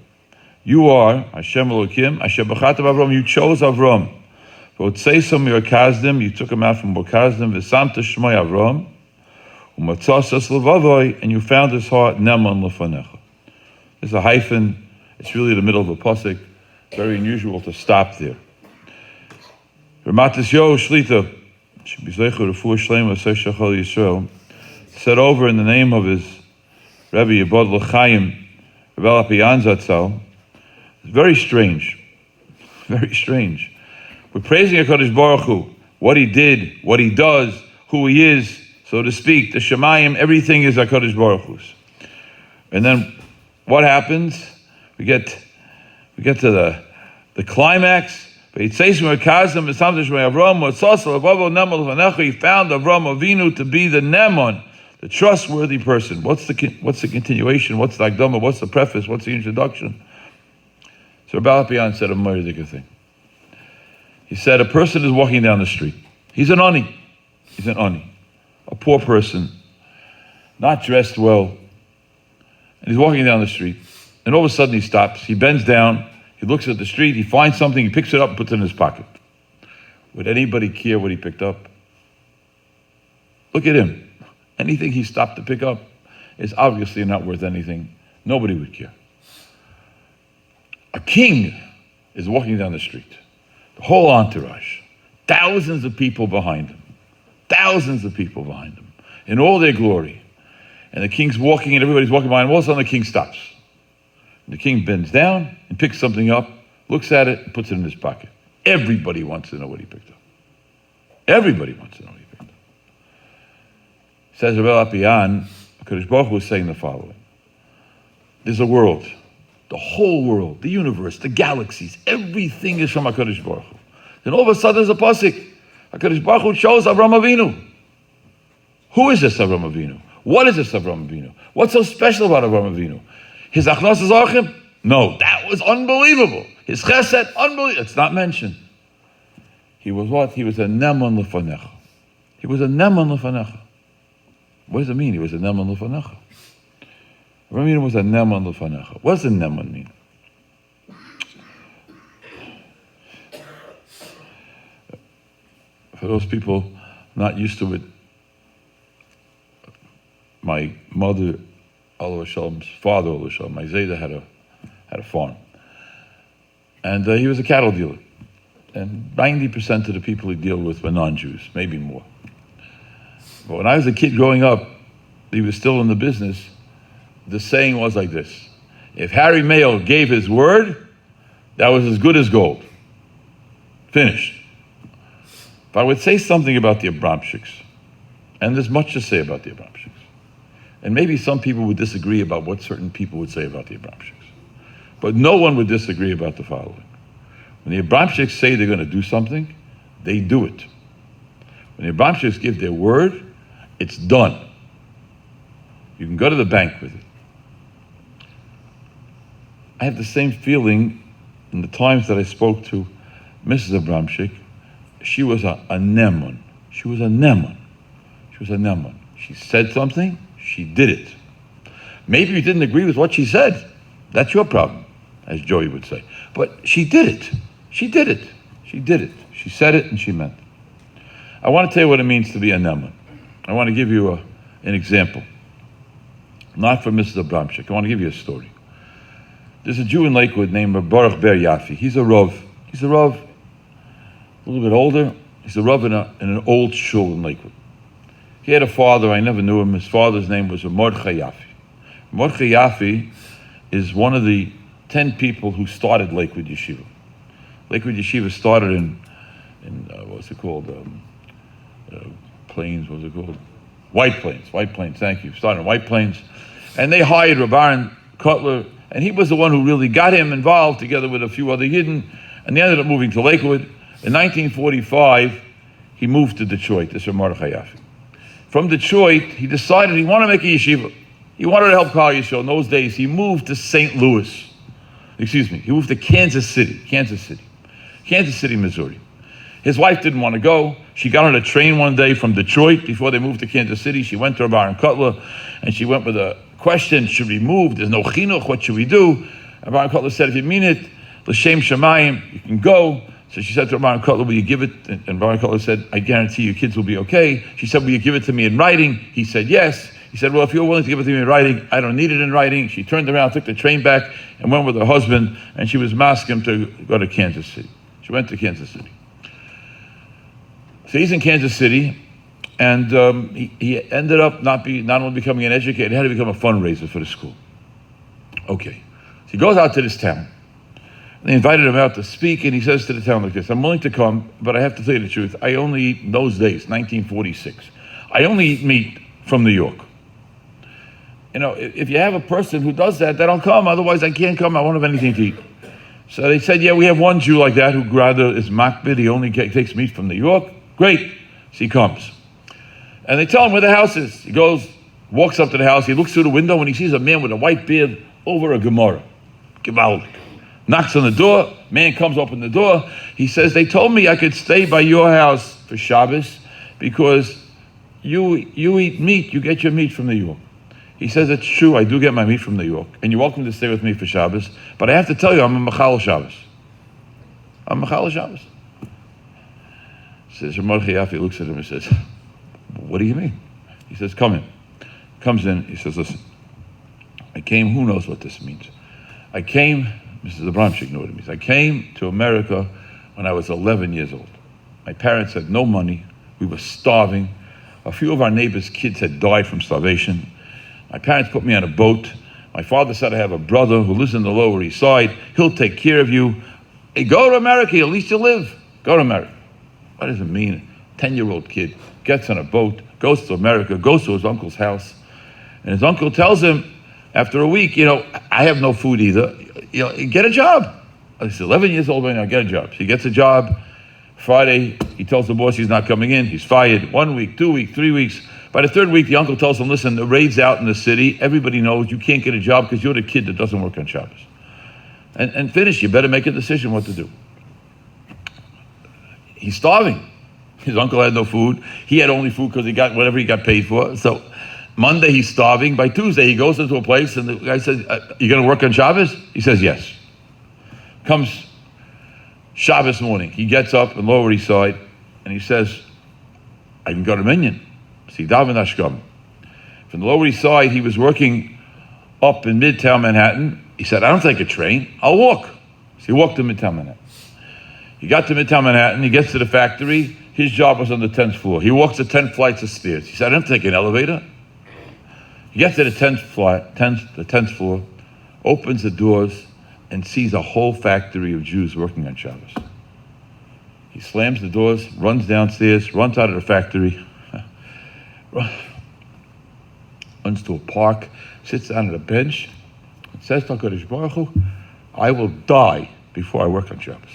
You are Hashem Elokim, asher b'chata b'Avram. You chose Avram. V'otzeisam mirkazdim, you took him out from Borkazdim. V'samta shmoi Avram, u'matzasas levavoi, and you found his heart neman lefanecha. There's a hyphen. It's really the middle of a pasuk. Very unusual to stop there. Ramatis Yo Shlita, shebizlechu refuah shleima seshachol Yisrael, said over in the name of his Rebbe Yibod L'Chaim, Rebbe Lapian Zatzal. It's very strange. Very strange. We're praising HaKadosh Baruch Hu, what he did, what he does, who he is, so to speak. The Shemayim, everything is HaKadosh Baruch Hu's. And then what happens? We get to the climax. He found Avram Avinu to be the Neman, the trustworthy person. What's the continuation? What's the Akdama? What's the preface? What's the introduction? So Rabbi Lapian said a murder thing. He said a person is walking down the street. He's an ani. He's an ani. A poor person, not dressed well. And he's walking down the street. And all of a sudden he stops. He bends down. He looks at the street. He finds something. He picks it up and puts it in his pocket. Would anybody care what he picked up? Look at him. Anything he stopped to pick up is obviously not worth anything. Nobody would care. A king is walking down the street. The whole entourage. Thousands of people behind him. Thousands of people behind him. In all their glory. And the king's walking and everybody's walking by, and all of a sudden the king stops. And the king bends down and picks something up, looks at it, and puts it in his pocket. Everybody wants to know what he picked up. Everybody wants to know what he picked up. Says Rabbi Lapian, HaKadosh Baruch Hu is saying the following. There's a world, the whole world, the universe, the galaxies, everything is from HaKadosh Baruch Hu. Then all of a sudden there's a pasuk. HaKadosh Baruch Hu chose Avram Avinu. Who is this Avram Avinu? What is this Avram Avinu? What's so special about Avram Avinu? His achnos achim? No, that was unbelievable. His chesed, unbelievable. It's not mentioned. He was what? He was a neman lefanecha. He was a neman lefanecha. What does it mean? He was a neman lefanecha. Avram Avinu was a neman lefanecha. What does a neman mean? For those people not used to it, my mother, Allah Shalom's father, Allah Shalom, my Zayda had a farm. And he was a cattle dealer. And 90% of the people he dealt with were non-Jews, maybe more. But when I was a kid growing up, he was still in the business. The saying was like this: if Harry Mayo gave his word, that was as good as gold. Finished. If I would say something about the Abramchiks, and there's much to say about the Abramchiks, and maybe some people would disagree about what certain people would say about the Abramchiks, but no one would disagree about the following. When the Abramchiks say they're going to do something, they do it. When the Abramchiks give their word, it's done. You can go to the bank with it. I have the same feeling in the times that I spoke to Mrs. Abramchik. She was a neman. She was a neman. She was a neman. She said something, she did it. Maybe you didn't agree with what she said. That's your problem, as Joey would say. But she did it. She did it. She did it. She said it and she meant it. I want to tell you what it means to be a neman. I want to give you an example. Not for Mrs. Abramchik. I want to give you a story. There's a Jew in Lakewood named Baruch Ber Yafi. He's a Rav. He's a Rav, a little bit older. He's a Rav in an old shul in Lakewood. He had a father, I never knew him. His father's name was Mordechai Yafi. Mordechai Yafi is one of the 10 people who started Lakewood Yeshiva. Lakewood Yeshiva started in what's it called? Plains, what's it called? White Plains, thank you. Started in White Plains. And they hired Rabbi Cutler, and he was the one who really got him involved together with a few other Yidden. And he ended up moving to Lakewood. In 1945, he moved to Detroit, this is Mordechai Yaffe. From Detroit, he decided he wanted to make a yeshiva. He wanted to help Klal Yisrael. In those days, he moved to St. Louis. He moved to Kansas City, Missouri. His wife didn't want to go. She got on a train one day from Detroit before they moved to Kansas City. She went to Rabbi Aaron Kotler, and she went with a question, should we move? There's no chinuch, what should we do? Rabbi Aaron Kotler said, if you mean it, l'shem shamayim, you can go. So she said to Rabbi Aaron Kotler, will you give it? And Rabbi Aaron Kotler said, I guarantee your kids will be okay. She said, will you give it to me in writing? He said, yes. He said, well, if you're willing to give it to me in writing, I don't need it in writing. She turned around, took the train back, and went with her husband, and she was asking him to go to Kansas City. She went to Kansas City. So he's in Kansas City, and he ended up not only becoming an educator, he had to become a fundraiser for the school. Okay. So he goes out to this town. They invited him out to speak, and he says to the town like this, I'm willing to come, but I have to tell you the truth. I only eat, in those days, 1946, I only eat meat from New York. You know, if you have a person who does that, they don't come. Otherwise, I can't come. I won't have anything to eat. So they said, yeah, we have one Jew like that who rather is makbid. He only takes meat from New York. Great. So he comes. And they tell him where the house is. He goes, walks up to the house. He looks through the window, and he sees a man with a white beard over a Gemara. Gewaldig. Knocks on the door. Man comes, open the door. He says, they told me I could stay by your house for Shabbos because you eat meat. You get your meat from New York. He says, it's true, I do get my meat from New York, and you're welcome to stay with me for Shabbos, but I have to tell you, I'm a Machal Shabbos. I'm Machal Shabbos. Says, Mordechai Yaffe looks at him and says, what do you mean? He says, come in. Comes in, he says, listen, I came, who knows what this means? I came, Mrs. Abramchik knew what it means. I came to America when I was 11 years old. My parents had no money, we were starving. A few of our neighbors' kids had died from starvation. My parents put me on a boat. My father said I have a brother who lives in the Lower East Side. He'll take care of you. Hey, go to America, at least you live. Go to America. What does it mean? 10-year-old kid gets on a boat, goes to America, goes to his uncle's house, and his uncle tells him, after a week, I have no food either. Get a job. He's 11 years old right now, get a job. So he gets a job. Friday, he tells the boss he's not coming in. He's fired. 1 week, 2 weeks, 3 weeks. By the third week, the uncle tells him, listen, the raid's out in the city. Everybody knows you can't get a job because you're the kid that doesn't work on Shabbos. And finish, you better make a decision what to do. He's starving. His uncle had no food. He had only food because he got whatever he got paid for. So Monday, he's starving. By Tuesday, he goes into a place and the guy says, you going to work on Shabbos? He says, yes. Comes Shabbos morning. He gets up in Lower East Side and he says, I can go to Minyan. See, Davin Ashkam. From the Lower East Side, he was working up in Midtown Manhattan. He said, I don't take a train, I'll walk. So he walked to Midtown Manhattan. He got to Midtown Manhattan, he gets to the factory, his job was on the 10th floor. He walks the 10 flights of stairs. He said, I don't take an elevator. He gets to the 10th floor, opens the doors, and sees a whole factory of Jews working on Shabbos. He slams the doors, runs downstairs, runs out of the factory, runs to a park, sits down on a bench, and says to HaKadosh Baruch Hu, I will die before I work on Shabbos.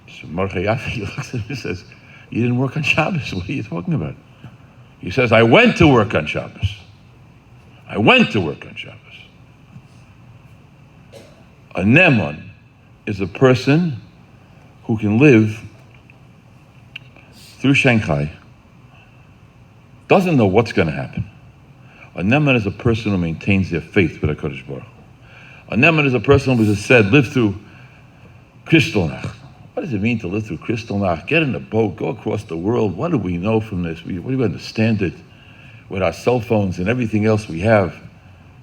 So Mordechai Yaffe looks at him and says, you didn't work on Shabbos, what are you talking about? He says, I went to work on Shabbos. I went to work on Shabbos. A Neman is a person who can live through Shanghai, doesn't know what's going to happen. A Neman is a person who maintains their faith with HaKadosh Baruch Hu. A Neman is a person who has said, live through Kristallnacht. What does it mean to live through Kristallnacht? Get in a boat, go across the world. What do we know from this? What do we understand it with our cell phones and everything else we have?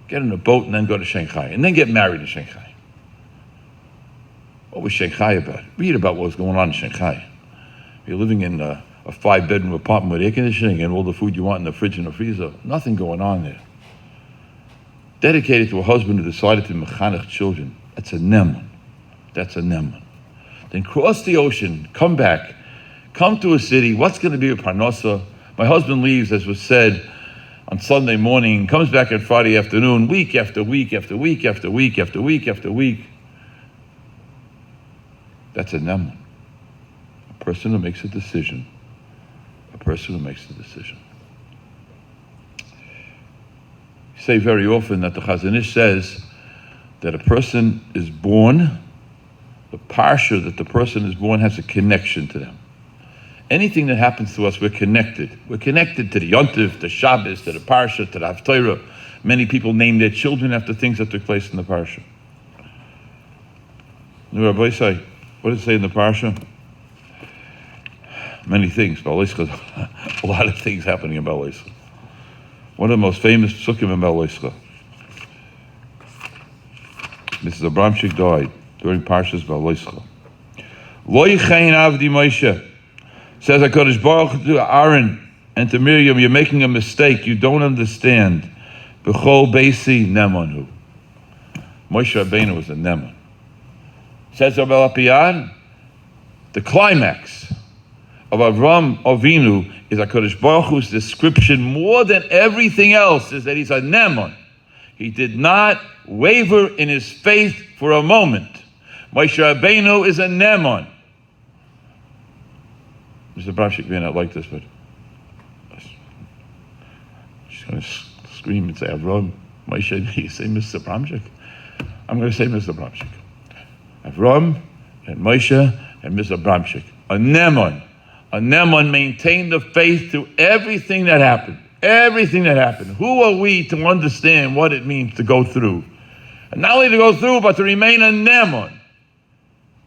Get in a boat and then go to Shanghai, and then get married in Shanghai. What was Shanghai about? Read about what was going on in Shanghai. You're living in a 5-bedroom apartment with air conditioning and all the food you want in the fridge and the freezer. Nothing going on there. Dedicated to a husband who decided to mechanech children. That's a Neman. That's a Neman. Then cross the ocean, come back, come to a city. What's going to be a parnasa? My husband leaves, as was said, on Sunday morning, comes back on Friday afternoon, week after week after week after week after week after week. That's a neman. A person who makes a decision. A person who makes a decision. You say very often that the Chazon Ish says that a person is born, the parsha that the person is born has a connection to them. Anything that happens to us, we're connected. We're connected to the Yontif, to Shabbos, to the parsha, to the Haftarah. Many people name their children after things that took place in the parsha. Rabbi say, what does it say in the parsha? Many things. A lot of things happening in Balaischa. One of the most famous psukim in Balaischa. Mrs. Abramchik died during Parshas Balaischa. Lo yichein avdi Moshe. Says HaKadosh Baruch Hu to Aaron and to Miriam, you're making a mistake. You don't understand. B'chol beisi nemanhu. Moshe Rabbeinu was a neman. Says Rabbi Lapian, the climax of Avram Avinu is HaKadosh Baruch Hu's description more than everything else is that he's a neman. He did not waver in his faith for a moment. Moshe Rabbeinu is a neman. Mr. Abramchik may not like this, but she's going to scream and say, Avram, Moshe, you say Mr. Abramchik? I'm going to say Mr. Abramchik. Avram and Moshe and Mr. Abramchik. A neman. A neman maintained the faith through everything that happened. Everything that happened. Who are we to understand what it means to go through? And not only to go through, but to remain a neman.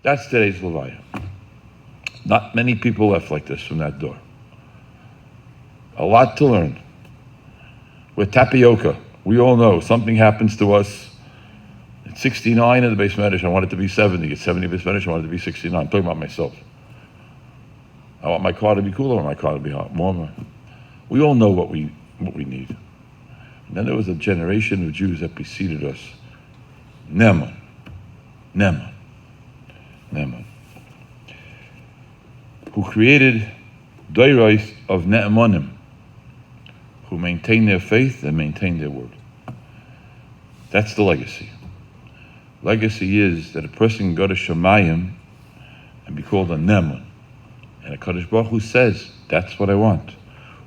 That's today's Levaya. Not many people left like this from that door. A lot to learn. We're tapioca. We all know something happens to us. At 69 in the base medish, I want it to be 70. At 70 base medish, I want it to be 69. I'm talking about myself. I want my car to be cooler or my car to be hot, warmer. We all know what we need. And then there was a generation of Jews that preceded us. Neman. Who created doiros of ne'emanim, who maintain their faith and maintain their word. That's the legacy. Legacy is that a person can go to Shemayim and be called a ne'eman. And HaKadosh Baruch Hu says, that's what I want.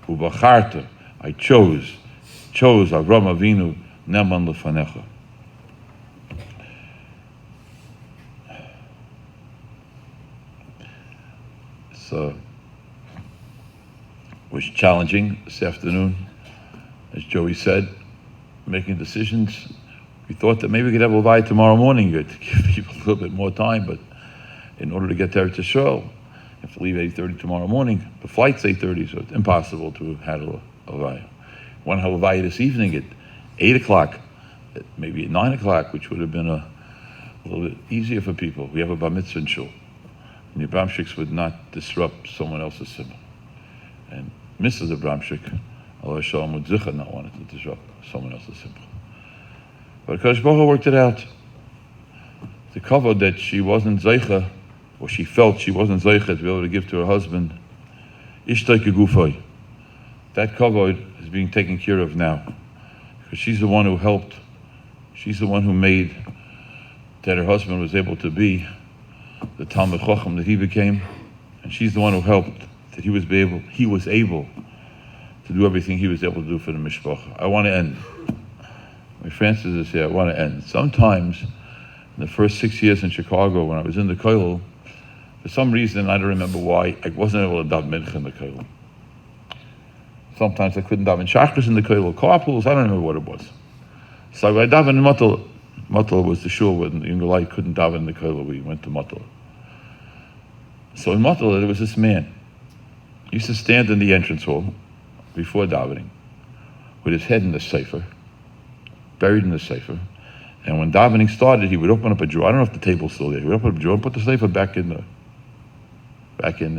Ubacharta, I chose Avram Avinu ne'eman lefanecha. So, it was challenging this afternoon, as Joey said, making decisions. We thought that maybe we could have a Levaya tomorrow morning to give people a little bit more time, but in order to get there to Yisrael, you have to leave 8:30 tomorrow morning. The flight's 8:30, so it's impossible to have had a Levaya. We want to have a Levaya this evening at 8 o'clock, maybe at 9 o'clock, which would have been a little bit easier for people. We have a bar mitzvah in shul. And the Abramchiks would not disrupt someone else's simcha. And Mrs. Abramchik, Allah Shalom, would zicha not wanted to disrupt someone else's simcha. But HaKadosh Baruch Hu worked it out. The kavod that she wasn't zeicha, or she felt she wasn't zeicha to be able to give to her husband, ishtay kegufay. That kavod is being taken care of now. Because she's the one who helped. She's the one who made that her husband was able to be the Talmid Chacham that he became, and she's the one who helped that he was able to do everything he was able to do for the mishpacha. I want to end. My Francis is here. I want to end. Sometimes, in the first 6 years in Chicago, when I was in the kollel, for some reason I don't remember why, I wasn't able to daven mincha in the kollel. Sometimes I couldn't daven shachris in the kollel, carpools. I don't remember what it was. So I davened in Matal. Matal was the shul when the younger light couldn't daven in the kollel. We went to Matal. So in Matal, there was this man. He used to stand in the entrance hall before davening with his head in the sefer, buried in the sefer. And when davening started, he would open up a drawer. I don't know if the table's still there. He would open up a drawer and put the sefer back in the drawer. I didn't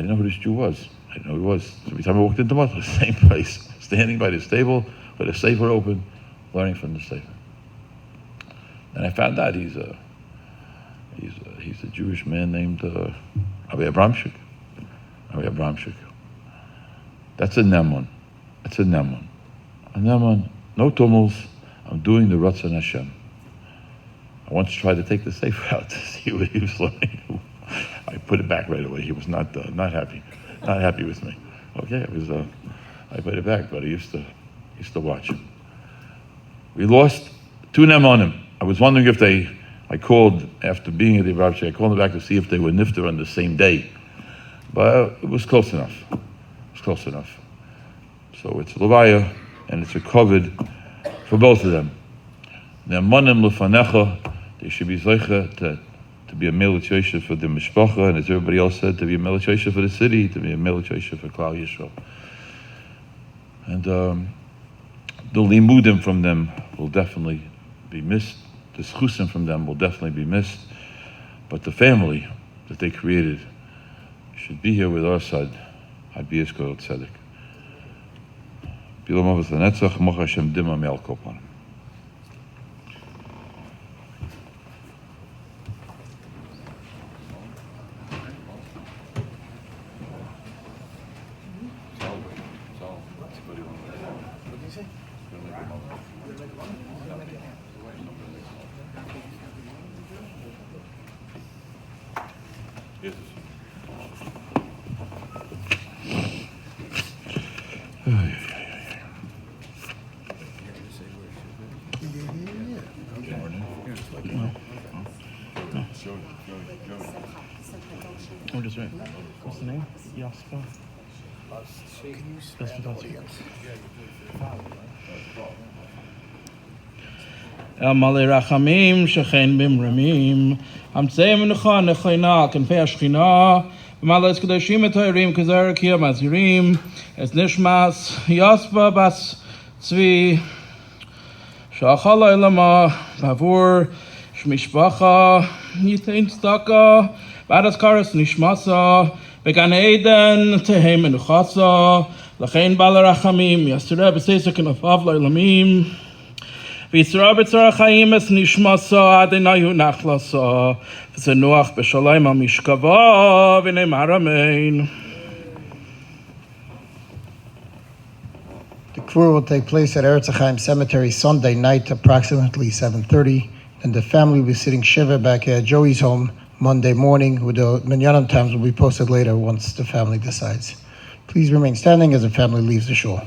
know who this Jew was. I didn't know who he was. So every time I walked into Matal, same place, standing by this table with a sefer open, learning from the sefer. And I found out he's a Jewish man named Rabbi Abramchik. That's a neman. That's a neman. A neman, no tumults. I'm doing the Ratzon Hashem. I once tried to take the sefer out to see what he was learning. I put it back right away. He was not happy with me. Okay, it was. I put it back, but he used to watch. We lost 2 Nemonim. I was wondering if I called after being at the Abramchik, I called them back to see if they were nifter on the same day. But it was close enough. So it's Levaya, and it's a covered for both of them. Nemonim lefanecha, they should be zeicha to be a military for the mishpacha, and as everybody else said, to be a military for the city, to be a military for Klal Yisrael. And the limudim from them will definitely be missed. The schusim from them will definitely be missed. But the family that they created should be here with our side. Abi Yishkol Tzedek. Bilam Avos Lanetzach, Moch Hashem Dima Me'al Kopan. I'm just right. What's the name? Yaspa. El Malei Rachamim Shechein Bimramim Amtzei Menucha Nechoina Kenfei Ashchina V'Malei Kedoshim Etoirim Kezer Kiyam Azirim Es Nishmas Yaspa Bas Tzvi Shachala Ilama Bavur Shmishpacha Yitein Tzedaka Badas Karas Nishmasa Began Eden Tehei Menuchasa Lachein Bala Rachamim Yasireh B'Seisek Kenafav La'ilamim V'Yisra B'Tzara Chaim Es Nishmasa Adenayu Nachlasa V'Zenuach B'Shalayim Al Mishkava V'Neimar Amen. The Kfur will take place at Eretz Chaim Cemetery Sunday night, approximately 7:30, and the family will be sitting shiva back at Joey's home Monday morning, with the minyanim times will be posted later once the family decides. Please remain standing as the family leaves the shul.